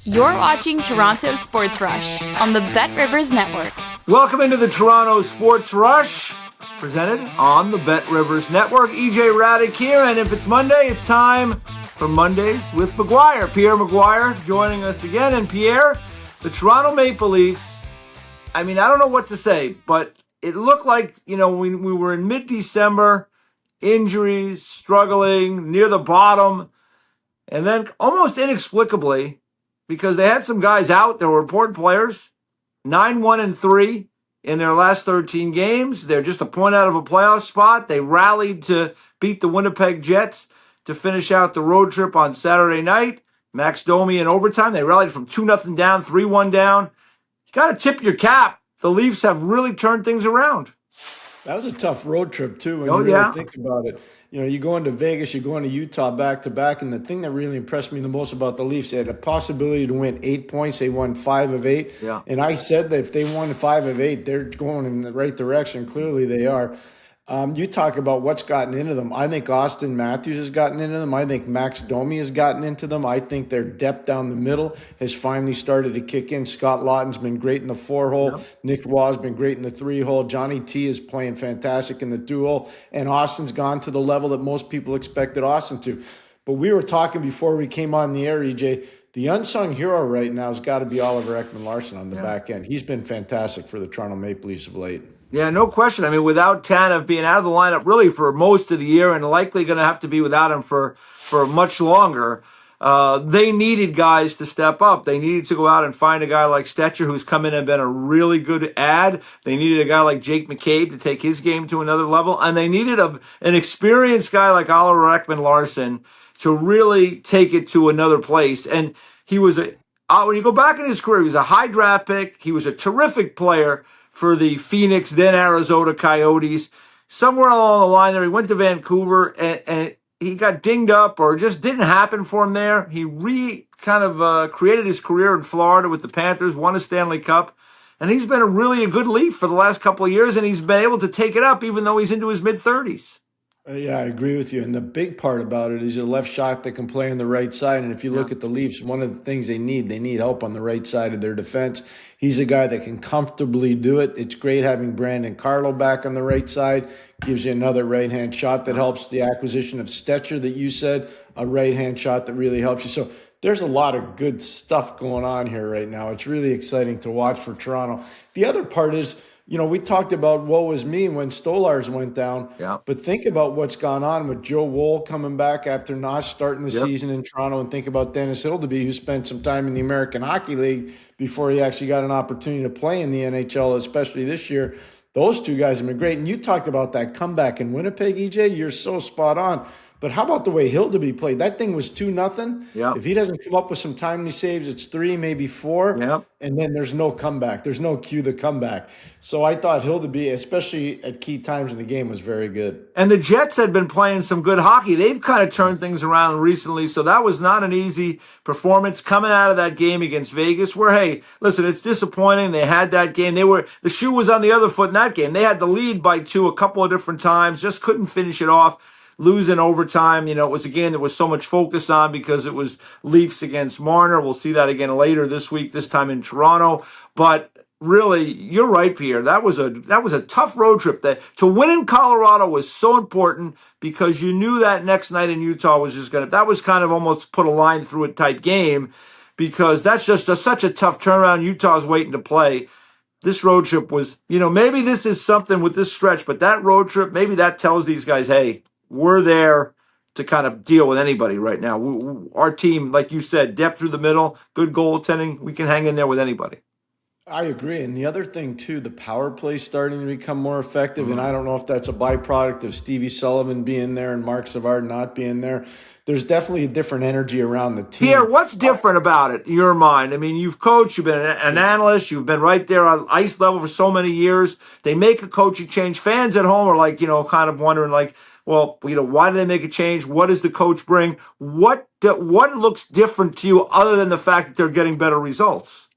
You're watching Toronto Sports Rush on the Bet Rivers Network. Welcome into the Toronto Sports Rush, presented on the Bet Rivers Network. EJ Hradek here, and if it's Monday, it's time for Mondays with McGuire. Pierre McGuire joining us again. And Pierre, the Toronto Maple Leafs, I don't know what to say, but it looked like, we were in mid-December, injuries, struggling, near the bottom, and then almost inexplicably, because they had some guys out, there were important players, 9-1-3 in their last 13 games. They're just a point out of a playoff spot. They rallied to beat the Winnipeg Jets to finish out the road trip on Saturday night. Max Domi in overtime. They rallied from 2-0 down, 3-1 down. You got to tip your cap. The Leafs have really turned things around. That was a tough road trip, too, when you really think about it. You go into Vegas, you go into Utah back-to-back, and the thing that really impressed me the most about the Leafs, they had a possibility to win 8 points. They won 5 of 8. Yeah. And I said that if they won 5 of 8, they're going in the right direction. Clearly they are. You talk about what's gotten into them. I think Austin Matthews has gotten into them. I think Max Domi has gotten into them. I think their depth down the middle has finally started to kick in. Scott Lawton's been great in the 4-hole. Yep. Nick Waugh's been great in the 3-hole. Johnny T is playing fantastic in the 2-hole. And Austin's gone to the level that most people expected Austin to. But we were talking before we came on the air, EJ, the unsung hero right now has got to be Oliver Ekman-Larsson on the back end. He's been fantastic for the Toronto Maple Leafs of late. Yeah, no question. Without Tanev being out of the lineup really for most of the year and likely going to have to be without him for much longer, they needed guys to step up. They needed to go out and find a guy like Stetcher, who's come in and been a really good add. They needed a guy like Jake McCabe to take his game to another level. And they needed an experienced guy like Oliver Ekman-Larsson to really take it to another place. And he was when you go back in his career, he was a high draft pick. He was a terrific player for the Phoenix, then Arizona Coyotes. Somewhere along the line there, he went to Vancouver and he got dinged up or just didn't happen for him there. He created his career in Florida with the Panthers, won a Stanley Cup, and he's been a good Leaf for the last couple of years, and he's been able to take it up even though he's into his mid-30s. Yeah, I agree with you. And the big part about it is a left shot that can play on the right side. And if you look at the Leafs, one of the things they need help on the right side of their defense. He's a guy that can comfortably do it. It's great having Brandon Carlo back on the right side. Gives you another right-hand shot that helps. The acquisition of Stetcher that you said, a right-hand shot that really helps you. So there's a lot of good stuff going on here right now. It's really exciting to watch for Toronto. The other part is, we talked about woe is me when Stolarz went down. Yeah. But think about what's gone on with Joe Woll coming back after not starting the season in Toronto, and think about Dennis Hildeby, who spent some time in the American Hockey League before he actually got an opportunity to play in the NHL, especially this year. Those two guys have been great. And you talked about that comeback in Winnipeg, EJ. You're so spot on. But how about the way Hildeby played? That thing was 2-0. Yeah. If he doesn't come up with some timely saves, it's 3, maybe 4. Yeah. And then there's no comeback. There's no cue to comeback. So I thought Hildeby, especially at key times in the game, was very good. And the Jets had been playing some good hockey. They've kind of turned things around recently, so that was not an easy performance coming out of that game against Vegas where, hey, listen, it's disappointing. They had that game. The shoe was on the other foot in that game. They had the lead by 2 a couple of different times, just couldn't finish it off. Losing overtime, it was a game that was so much focus on because it was Leafs against Marner. We'll see that again later this week, this time in Toronto. But really, you're right, Pierre. That was a tough road trip. That to win in Colorado was so important because you knew that next night in Utah was that was kind of almost put a line through it type game because that's just such a tough turnaround. Utah's waiting to play. This road trip was, maybe this is something with this stretch, but that road trip, maybe that tells these guys, hey, we're there to kind of deal with anybody right now. Our team, like you said, depth through the middle, good goaltending. We can hang in there with anybody. I agree. And the other thing, too, the power play starting to become more effective. And I don't know if that's a byproduct of Stevie Sullivan being there and Mark Savard not being there. There's definitely a different energy around the team. Pierre, what's different about it in your mind? You've coached, you've been an analyst, you've been right there on ice level for so many years. They make a coaching change. Fans at home are kind of wondering well, why do they make a change? What does the coach bring? What looks different to you other than the fact that they're getting better results?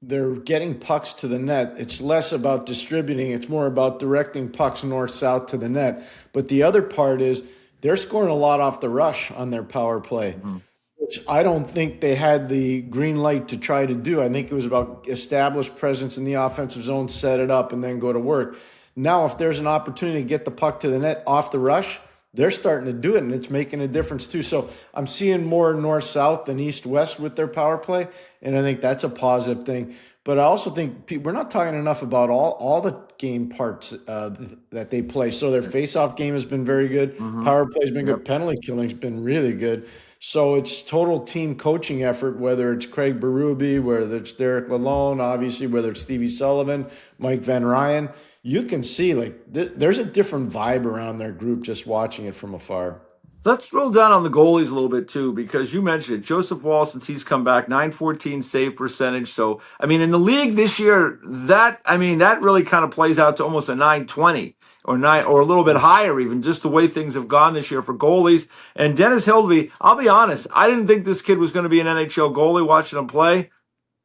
They're getting pucks to the net. It's less about distributing. It's more about directing pucks north-south to the net. But the other part is they're scoring a lot off the rush on their power play. Mm-hmm. which I don't think they had the green light to try to do. I think it was about establish presence in the offensive zone, set it up, and then go to work. Now, if there's an opportunity to get the puck to the net off the rush, they're starting to do it, and it's making a difference too. So I'm seeing more north-south than east-west with their power play, and I think that's a positive thing. But I also think we're not talking enough about all the game parts that they play. So their face-off game has been very good. Power play has been good. Penalty killing's been really good. So it's total team coaching effort, whether it's Craig Berube, whether it's Derek Lalonde, obviously, whether it's Stevie Sullivan, Mike Van Ryan. You can see there's a different vibe around their group just watching it from afar. Let's drill down on the goalies a little bit too, because you mentioned it. Joseph Woll, since he's come back, 914 save percentage. So, I mean, in the league this year, that really kind of plays out to almost a 920 or a little bit higher, even just the way things have gone this year for goalies. And Dennis Hildeby, I'll be honest, I didn't think this kid was going to be an NHL goalie watching him play.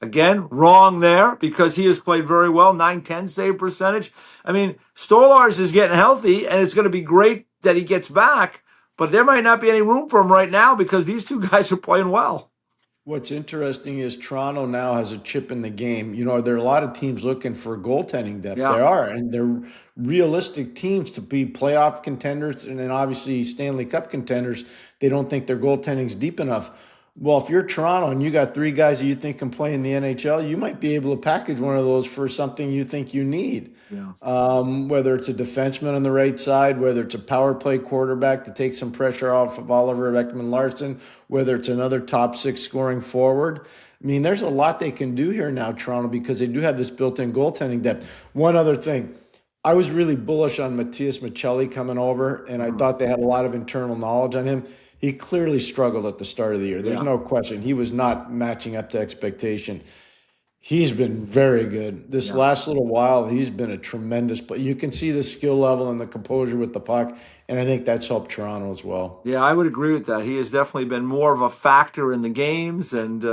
Again, wrong there because he has played very well, 910 save percentage. I mean, Stolarz is getting healthy, and it's going to be great that he gets back. But there might not be any room for him right now because these two guys are playing well. What's interesting is Toronto now has a chip in the game. You know, there are a lot of teams looking for goaltending depth. Yeah. They are, and they're realistic teams to be playoff contenders and then obviously Stanley Cup contenders. They don't think their goaltending's deep enough. Well, if you're Toronto and you got three guys that you think can play in the NHL, you might be able to package one of those for something you think you need. Yeah. Whether it's a defenseman on the right side, whether it's a power play quarterback to take some pressure off of Oliver Ekman-Larsson, whether it's another top six scoring forward. I mean, there's a lot they can do here now, Toronto, because they do have this built-in goaltending depth. One other thing. I was really bullish on Matthias Michelli coming over, and I thought they had a lot of internal knowledge on him. He clearly struggled at the start of the year. There's no question. He was not matching up to expectation. He's been very good. This last little while, he's been a tremendous player. You can see the skill level and the composure with the puck, and I think that's helped Toronto as well. Yeah, I would agree with that. He has definitely been more of a factor in the games, and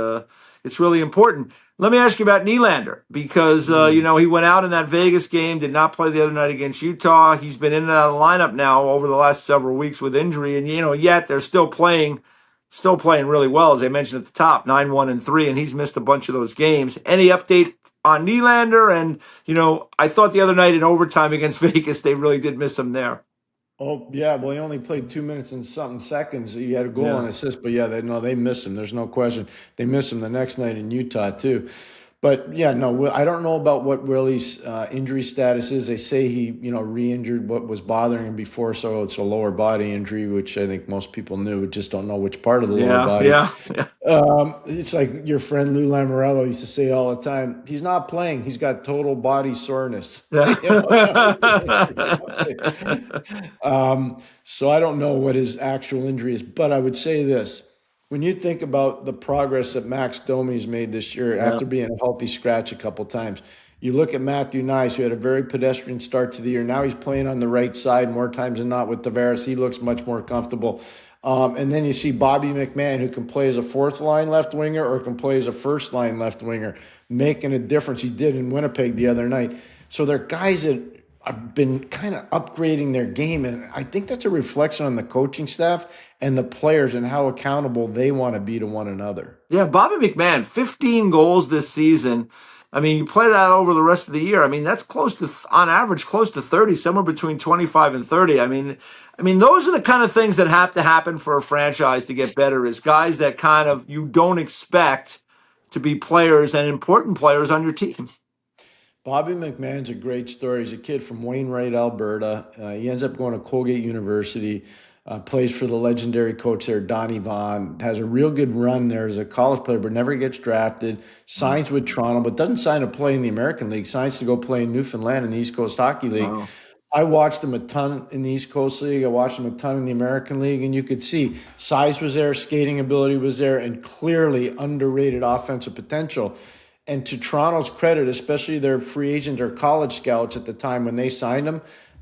it's really important. Let me ask you about Nylander, because, he went out in that Vegas game, did not play the other night against Utah. He's been in and out of the lineup now over the last several weeks with injury, and, yet they're still playing really well, as I mentioned at the top, 9-1-3, and he's missed a bunch of those games. Any update on Nylander? And, I thought the other night in overtime against Vegas, they really did miss him there. Oh, yeah. Well, he only played 2 minutes and something seconds. He had a goal and assist, but they missed him. There's no question. They missed him the next night in Utah, too. But, I don't know about what Willie's injury status is. They say he, re-injured what was bothering him before, so it's a lower body injury, which I think most people knew. We just don't know which part of the lower body. Yeah. It's like your friend Lou Lamoriello used to say all the time, he's not playing. He's got total body soreness. So I don't know what his actual injury is, but I would say this. When you think about the progress that Max Domi's made this year after being a healthy scratch a couple times, you look at Matthew Knies, who had a very pedestrian start to the year. Now he's playing on the right side more times than not with Tavares. He looks much more comfortable. And then you see Bobby McMahon, who can play as a fourth-line left winger or can play as a first-line left winger, making a difference. He did in Winnipeg the other night. So they're guys that have been kind of upgrading their game, and I think that's a reflection on the coaching staff and the players and how accountable they want to be to one another. Yeah, Bobby McMahon, 15 goals this season. I mean, you play that over the rest of the year. I mean, that's close to, on average, close to 30, somewhere between 25 and 30. I mean, those are the kind of things that have to happen for a franchise to get better, is guys that kind of you don't expect to be players and important players on your team. Bobby McMahon's a great story. He's a kid from Wainwright, Alberta. He ends up going to Colgate University, plays for the legendary coach there, Donnie Vaughn, has a real good run there as a college player, but never gets drafted, signs with Toronto, but doesn't sign to play in the American League, signs to go play in Newfoundland in the East Coast Hockey League. Wow. I watched him a ton in the East Coast League. I watched him a ton in the American League, and you could see size was there, skating ability was there, and clearly underrated offensive potential. And to Toronto's credit, especially their free agents or college scouts at the time when they signed him,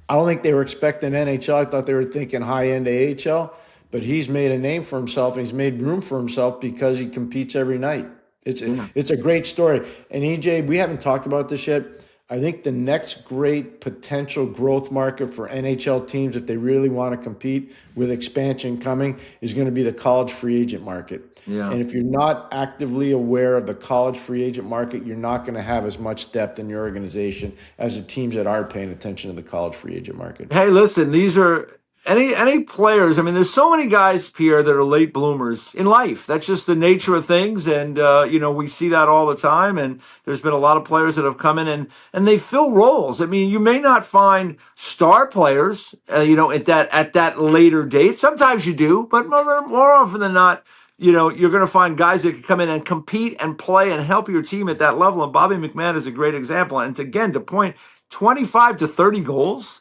I don't think they were expecting NHL. I thought they were thinking high-end AHL. But he's made a name for himself, and he's made room for himself because he competes every night. It's a great story. And EJ, we haven't talked about this yet. I think the next great potential growth market for NHL teams, if they really want to compete with expansion coming, is going to be the college free agent market. Yeah. And if you're not actively aware of the college free agent market, you're not going to have as much depth in your organization as the teams that are paying attention to the college free agent market. Hey, listen, these are any players. I mean, there's so many guys, Pierre, that are late bloomers in life. That's just the nature of things, and we see that all the time. And there's been a lot of players that have come in and they fill roles. I mean, you may not find star players, at that later date. Sometimes you do, but more often than not, you're going to find guys that can come in and compete and play and help your team at that level. And Bobby McMahon is a great example. And again, to point 25 to 30 goals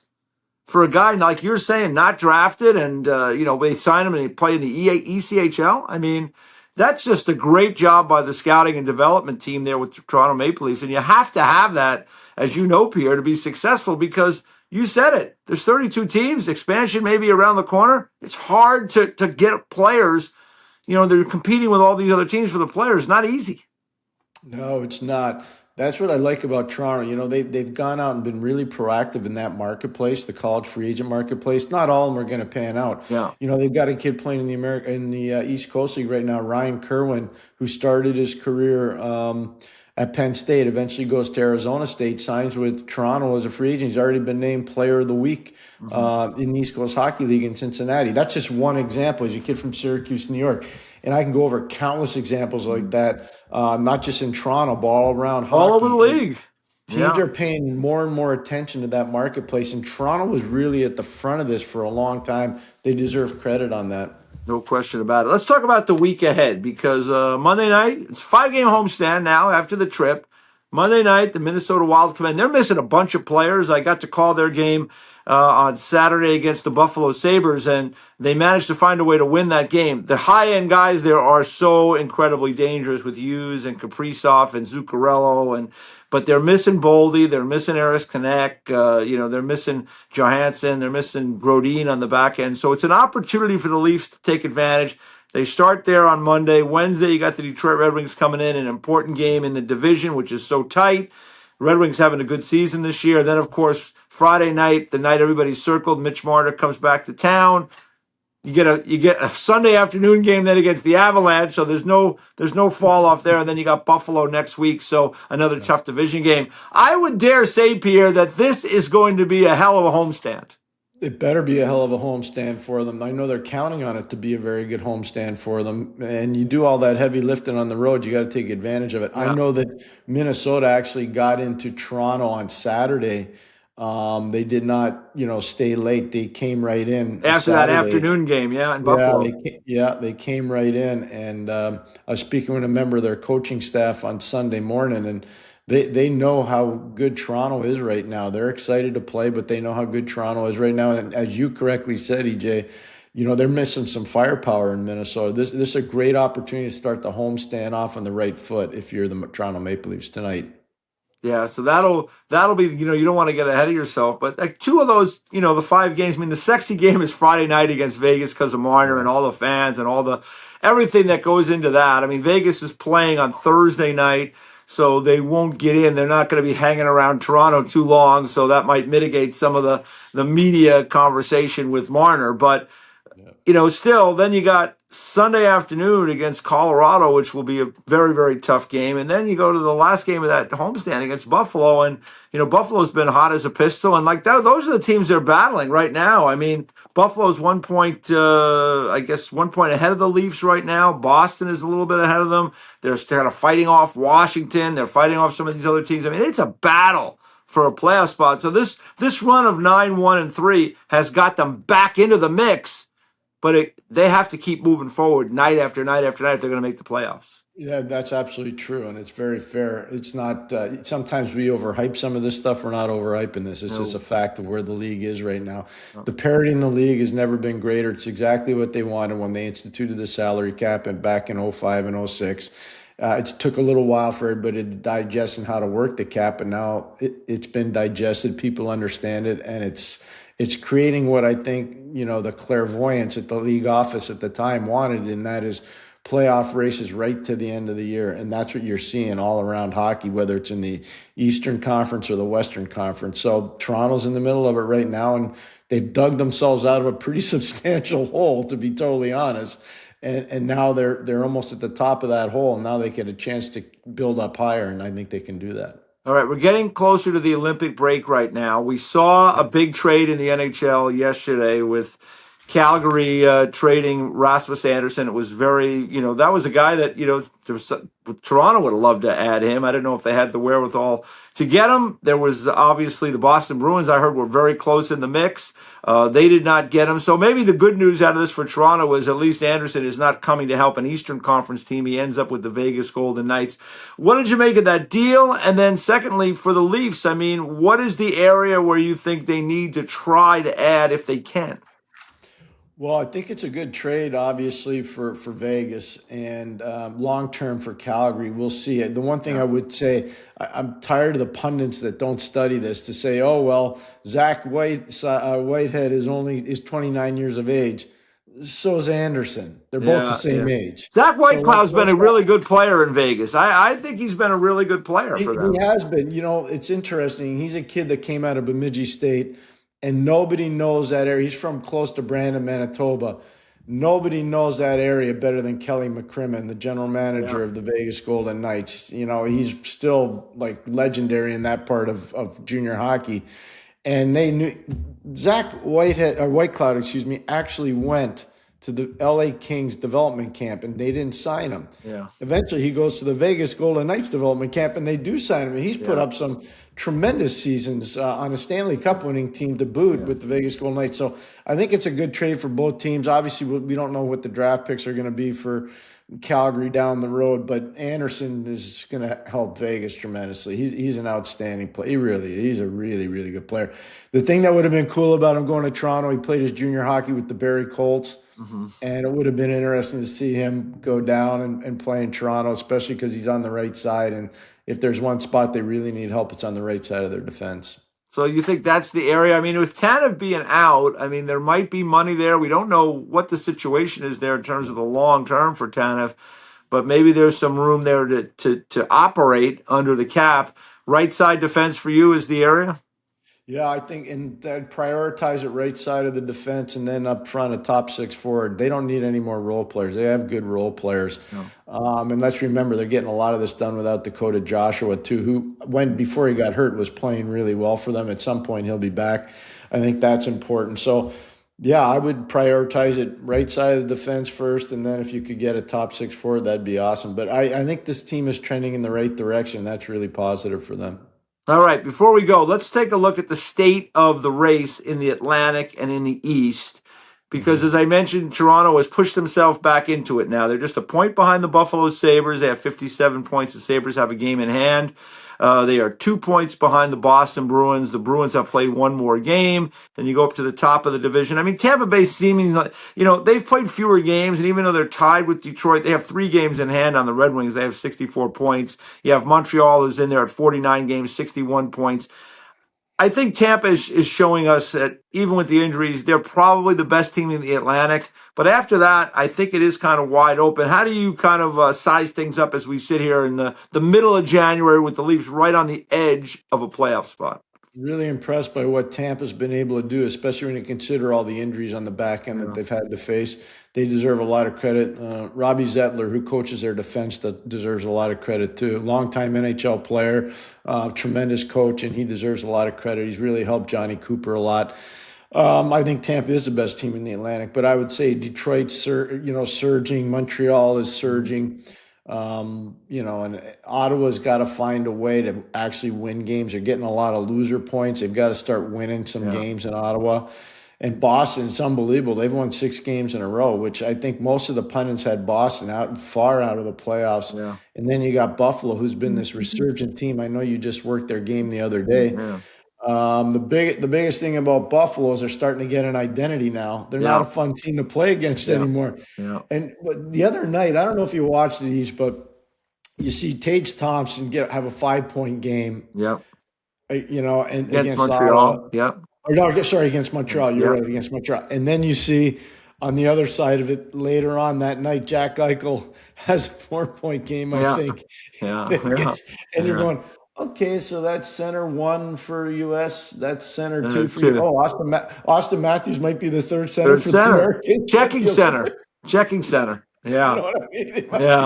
for a guy, like you're saying, not drafted, and they sign him and he play in the ECHL. I mean, that's just a great job by the scouting and development team there with the Toronto Maple Leafs. And you have to have that, as you know, Pierre, to be successful, because you said it. There's 32 teams, expansion maybe around the corner. It's hard to get players. They're competing with all these other teams for the players. Not easy. No, it's not. That's what I like about Toronto. They've gone out and been really proactive in that marketplace, the college free agent marketplace. Not all of them are going to pan out. Yeah. They've got a kid playing in the East Coast League right now, Ryan Kerwin, who started his career at Penn State, eventually goes to Arizona State, signs with Toronto as a free agent. He's already been named Player of the Week in the East Coast Hockey League in Cincinnati. That's just one example. He's a kid from Syracuse, New York. And I can go over countless examples like that, not just in Toronto, but all around hockey. All over the league. Teams are paying more and more attention to that marketplace, and Toronto was really at the front of this for a long time. They deserve credit on that. No question about it. Let's talk about the week ahead, because Monday night, it's a 5-game homestand now after the trip. Monday night, the Minnesota Wild come in. They're missing a bunch of players. I got to call their game on Saturday against the Buffalo Sabres, and they managed to find a way to win that game. The high-end guys there are so incredibly dangerous with Hughes and Kaprizov and Zuccarello, but they're missing Boldy, they're missing Eris Kanek, they're missing Johansson, they're missing Grodin on the back end. So it's an opportunity for the Leafs to take advantage. They start there on Monday. Wednesday, you got the Detroit Red Wings coming in, an important game in the division, which is so tight. Red Wings having a good season this year. Then, of course, Friday night, the night everybody's circled, Mitch Marner comes back to town. You get a Sunday afternoon game then against the Avalanche, so there's no fall off there. And then you got Buffalo next week, so another tough division game. I would dare say, Pierre, that this is going to be a hell of a homestand. It better be a hell of a homestand for them. I know they're counting on it to be a very good homestand for them. And you do all that heavy lifting on the road, you got to take advantage of it. Yeah. I know that Minnesota actually got into Toronto on Saturday. They did not, stay late. They came right in after Saturday. That afternoon game, in Buffalo. They came right in. And I was speaking with a member of their coaching staff on Sunday morning, and they know how good Toronto is right now. They're excited to play, but they know how good Toronto is right now. And as you correctly said, EJ, they're missing some firepower in Minnesota. This is a great opportunity to start the homestand off on the right foot if you're the Toronto Maple Leafs tonight. Yeah, so that'll be, you don't want to get ahead of yourself, but like two of those, the 5 games. I mean, the sexy game is Friday night against Vegas because of Marner and all the fans and everything that goes into that. I mean, Vegas is playing on Thursday night, so they won't get in. They're not going to be hanging around Toronto too long, so that might mitigate some of the media conversation with Marner. But, still, then you got Sunday afternoon against Colorado, which will be a very, very tough game. And then you go to the last game of that homestand against Buffalo. And, Buffalo's been hot as a pistol. And those are the teams they're battling right now. I mean, Buffalo's 1 point, 1 point ahead of the Leafs right now. Boston is a little bit ahead of them. They're kind of fighting off Washington. They're fighting off some of these other teams. I mean, it's a battle for a playoff spot. So this run of 9-1-3 has got them back into the mix. But they have to keep moving forward night after night after night if they're going to make the playoffs. Yeah, that's absolutely true, and it's very fair. It's not sometimes we overhype some of this stuff. We're not overhyping this. It's just a fact of where the league is right now. The parity in the league has never been greater. It's exactly what they wanted when they instituted the salary cap and back in 05 and 06. It took a little while for everybody to digest and how to work the cap, and now it's been digested. People understand it, and it's creating what I think, the clairvoyance at the league office at the time wanted, and that is playoff races right to the end of the year. And that's what you're seeing all around hockey, whether it's in the Eastern Conference or the Western Conference. So Toronto's in the middle of it right now, and they've dug themselves out of a pretty substantial hole, to be totally honest. And now they're almost at the top of that hole, and now they get a chance to build up higher, and I think they can do that. All right, we're getting closer to the Olympic break right now. We saw a big trade in the NHL yesterday with Calgary trading Rasmus Andersson. It was very, that was a guy that, Toronto would have loved to add him. I don't know if they had the wherewithal to get him. There was obviously the Boston Bruins, I heard, were very close in the mix. They did not get him. So maybe the good news out of this for Toronto is at least Andersson is not coming to help an Eastern Conference team. He ends up with the Vegas Golden Knights. What did you make of that deal? And then secondly, for the Leafs, what is the area where you think they need to try to add if they can? Well, I think it's a good trade, obviously, for Vegas, and long-term for Calgary. We'll see it. The one thing I would say, I'm tired of the pundits that don't study this to say, oh, well, Zach Whitehead is 29 years of age. So is Anderson. They're both the same age. Zach Whitecloud's been a really good player in Vegas. I think he's been a really good player for them. He has been. It's interesting. He's a kid that came out of Bemidji State, and nobody knows that area. He's from close to Brandon, Manitoba. Nobody knows that area better than Kelly McCrimmon, the general manager of the Vegas Golden Knights. He's still like legendary in that part of junior hockey. And they knew Zach Whitecloud, actually went to the LA Kings development camp, and they didn't sign him. Yeah. Eventually, he goes to the Vegas Golden Knights development camp, and they do sign him. And he's put up some tremendous seasons on a Stanley Cup winning team to boot with the Vegas Golden Knights. So I think it's a good trade for both teams. Obviously, we don't know what the draft picks are going to be for Calgary down the road, but Anderson is going to help Vegas tremendously. He's an outstanding player. He's a really, really good player. The thing that would have been cool about him going to Toronto, he played his junior hockey with the Barrie Colts, and it would have been interesting to see him go down and play in Toronto, especially because he's on the right side. And if there's one spot they really need help, it's on the right side of their defense. So you think that's the area? With Tanev being out, there might be money there. We don't know what the situation is there in terms of the long term for Tanev, but maybe there's some room there to operate under the cap. Right side defense for you is the area? Yeah, I think, and I'd prioritize it right side of the defense, and then up front, a top six forward. They don't need any more role players. They have good role players. And let's remember, they're getting a lot of this done without Dakota Joshua, too, who, before he got hurt, was playing really well for them. At some point, he'll be back. I think that's important. So, yeah, I would prioritize it right side of the defense first, and then if you could get a top six forward, that'd be awesome. But I think this team is trending in the right direction. That's really positive for them. All right, before we go, let's take a look at the state of the race in the Atlantic and in the East, because as I mentioned, Toronto has pushed themselves back into it now. They're just a point behind the Buffalo Sabres. They have 57 points. The Sabres have a game in hand. They are 2 points behind the Boston Bruins. The Bruins have played one more game. Then you go up to the top of the division. Tampa Bay seeming like, they've played fewer games, and even though they're tied with Detroit, they have 3 games in hand on the Red Wings. They have 64 points. You have Montreal, who's in there at 49 games, 61 points. I think Tampa is showing us that even with the injuries, they're probably the best team in the Atlantic. But after that, I think it is kind of wide open. How do you kind of size things up as we sit here in the middle of January with the Leafs right on the edge of a playoff spot? Really impressed by what Tampa's been able to do, especially when you consider all the injuries on the back end that they've had to face. They deserve a lot of credit. Robbie Zettler, who coaches their defense, deserves a lot of credit too. Longtime NHL player, tremendous coach, and he deserves a lot of credit. He's really helped Johnny Cooper a lot. I think Tampa is the best team in the Atlantic, but I would say Detroit's surging. Montreal is surging. And Ottawa's got to find a way to actually win games. They're getting a lot of loser points. They've got to start winning some games in Ottawa. And Boston, it's unbelievable. They've won 6 games in a row, which I think most of the pundits had Boston far out of the playoffs. Yeah. And then you got Buffalo, who's been this resurgent team. I know you just worked their game the other day. Yeah. The biggest thing about Buffalo is they're starting to get an identity now. They're not a fun team to play against anymore. Yeah. But the other night, I don't know if you watched it, Ish, but you see Tage Thompson have a 5-point game. Yep. And against Montreal. Yep. Or no, sorry, against Montreal. You're right, against Montreal. And then you see on the other side of it, later on that night, Jack Eichel has a 4-point game, I think. Yeah. And you're going, okay, so that's center 1 for U.S. That's center 2 for 2. you. Oh, Austin Matthews might be the third center for center. the Americans. Checking center. Yeah. You know what I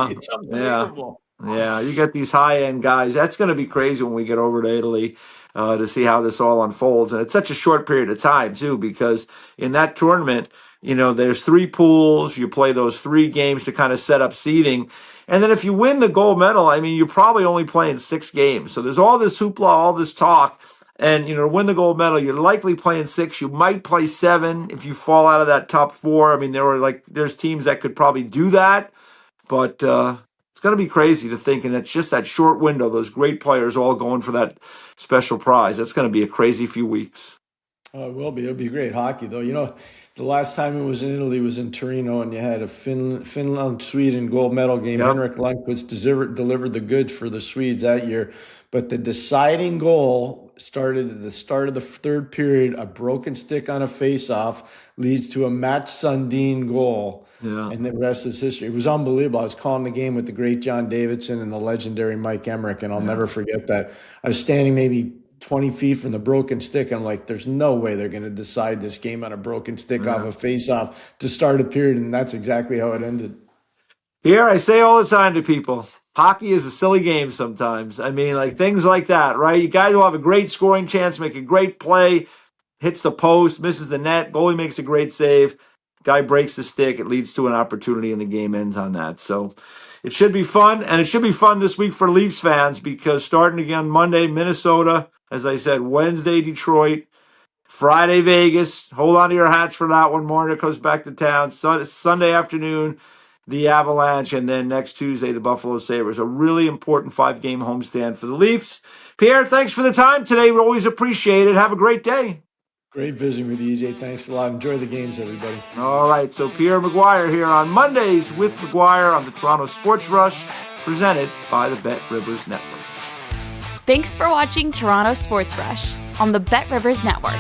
mean? It's unbelievable. Yeah, you get these high-end guys. That's going to be crazy when we get over to Italy to see how this all unfolds. And it's such a short period of time, too, because in that tournament, there's 3 pools. You play those 3 games to kind of set up seeding. And then if you win the gold medal, I mean, you're probably only playing 6 games. So there's all this hoopla, all this talk. And, to win the gold medal, you're likely playing 6. You might play 7 if you fall out of that top 4. I mean, there's teams that could probably do that. But it's going to be crazy to think, and it's just that short window, those great players all going for that special prize. That's going to be a crazy few weeks. Oh, it will be. It'll be great hockey, though. The last time it was in Italy was in Torino, and you had a Finland-Sweden gold medal game. Yep. Henrik Lundqvist delivered the goods for the Swedes that year. But the deciding goal started at the start of the third period. A broken stick on a faceoff leads to a Mats Sundin goal. Yeah. And the rest is history. It was unbelievable. I was calling the game with the great John Davidson and the legendary Mike Emmerich, and I'll never forget that. I was standing maybe 20 feet from the broken stick. I'm like, there's no way they're going to decide this game on a broken stick off a face-off to start a period, and that's exactly how it ended. Here, I say all the time to people, hockey is a silly game sometimes. I mean, like things like that, right? You guys will have a great scoring chance, make a great play, hits the post, misses the net, goalie makes a great save, guy breaks the stick, it leads to an opportunity, and the game ends on that. So it should be fun, and it should be fun this week for Leafs fans because starting again Monday, Minnesota, as I said, Wednesday, Detroit, Friday, Vegas. Hold on to your hats for that one. Marner comes back to town. Sunday afternoon, the Avalanche, and then next Tuesday, the Buffalo Sabres. A really important 5-game homestand for the Leafs. Pierre, thanks for the time today. We always appreciate it. Have a great day. Great visiting with you, EJ. Thanks a lot. Enjoy the games, everybody. All right, so Pierre McGuire here on Mondays with McGuire on the Toronto Sports Rush, presented by the Bet Rivers Network. Thanks for watching Toronto Sports Rush on the Bet Rivers Network.